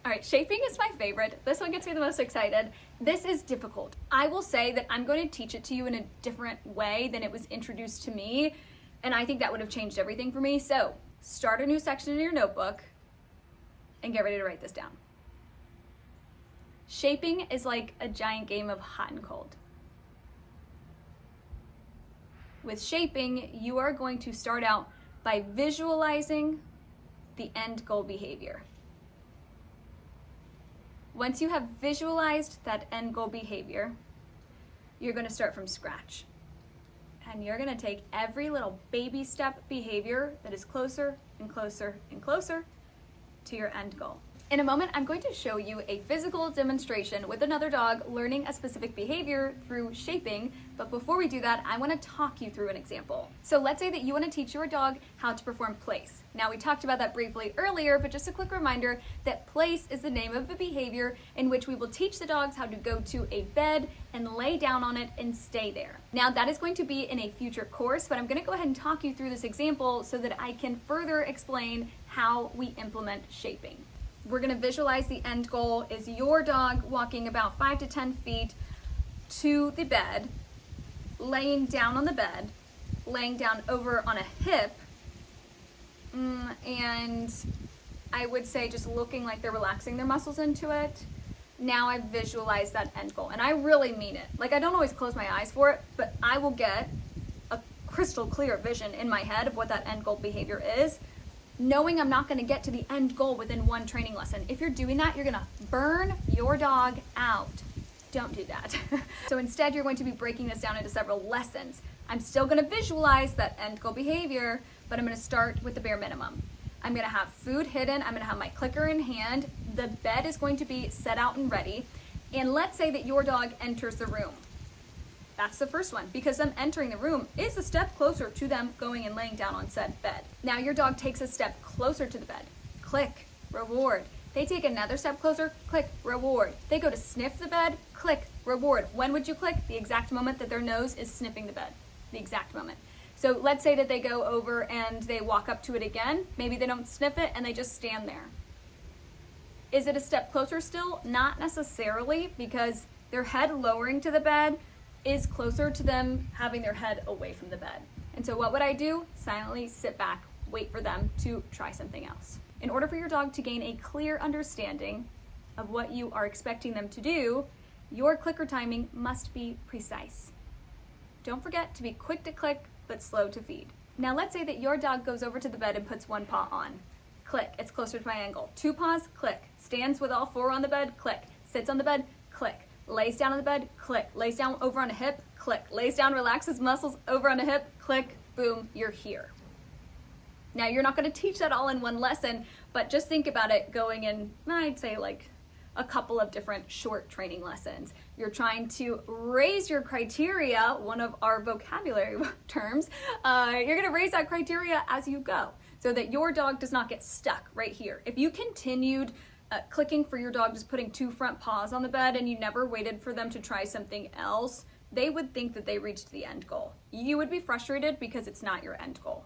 All right, shaping is my favorite. This one gets me the most excited. This is difficult. I will say that I'm going to teach it to you in a different way than it was introduced to me, and I think that would have changed everything for me. So start a new section in your notebook and get ready to write this down. Shaping is like a giant game of hot and cold. With shaping, you are going to start out by visualizing the end goal behavior. Once you have visualized that end goal behavior, you're going to start from scratch. And you're going to take every little baby step behavior that is closer and closer and closer to your end goal. In a moment, I'm going to show you a physical demonstration with another dog learning a specific behavior through shaping, but before we do that, I want to talk you through an example. So let's say that you want to teach your dog how to perform place. Now, we talked about that briefly earlier, but just a quick reminder that place is the name of the behavior in which we will teach the dogs how to go to a bed and lay down on it and stay there. Now, that is going to be in a future course, but I'm going to go ahead and talk you through this example so that I can further explain how we implement shaping. We're going to visualize the end goal is your dog walking about 5 to 10 feet to the bed, laying down on the bed, laying down over on a hip, and I would say just looking like they're relaxing their muscles into it. Now I've visualized that end goal, and I really mean it. Like, I don't always close my eyes for it, but I will get a crystal clear vision in my head of what that end goal behavior is, knowing I'm not going to get to the end goal within one training lesson. If you're doing that, you're going to burn your dog out. Don't do that. So instead, you're going to be breaking this down into several lessons. I'm still going to visualize that end goal behavior, but I'm going to start with the bare minimum. I'm going to have food hidden. I'm going to have my clicker in hand. The bed is going to be set out and ready. And let's say that your dog enters the room. That's the first one, because them entering the room is a step closer to them going and laying down on said bed. Now your dog takes a step closer to the bed. Click, reward. They take another step closer, click, reward. They go to sniff the bed, click, reward. When would you click? The exact moment that their nose is sniffing the bed. The exact moment. So let's say that they go over and they walk up to it again. Maybe they don't sniff it and they just stand there. Is it a step closer still? Not necessarily, because their head lowering to the bed is closer to them having their head away from the bed. And so what would I do? Silently sit back, wait for them to try something else. In order for your dog to gain a clear understanding of what you are expecting them to do, your clicker timing must be precise. Don't forget to be quick to click, but slow to feed. Now let's say that your dog goes over to the bed and puts one paw on. Click, it's closer to my angle. 2 paws, click. Stands with all 4 on the bed, click. Sits on the bed, click. Lays down on the bed, click. Lays down over on a hip, click. Lays down, relaxes muscles over on a hip, click, boom, you're here. Now you're not going to teach that all in one lesson, but just think about it going in, I'd say like a couple of different short training lessons. You're trying to raise your criteria, one of our vocabulary terms. You're going to raise that criteria as you go so that your dog does not get stuck right here. If you continued clicking for your dog just putting 2 front paws on the bed and you never waited for them to try something else, they would think that they reached the end goal. You would be frustrated because it's not your end goal.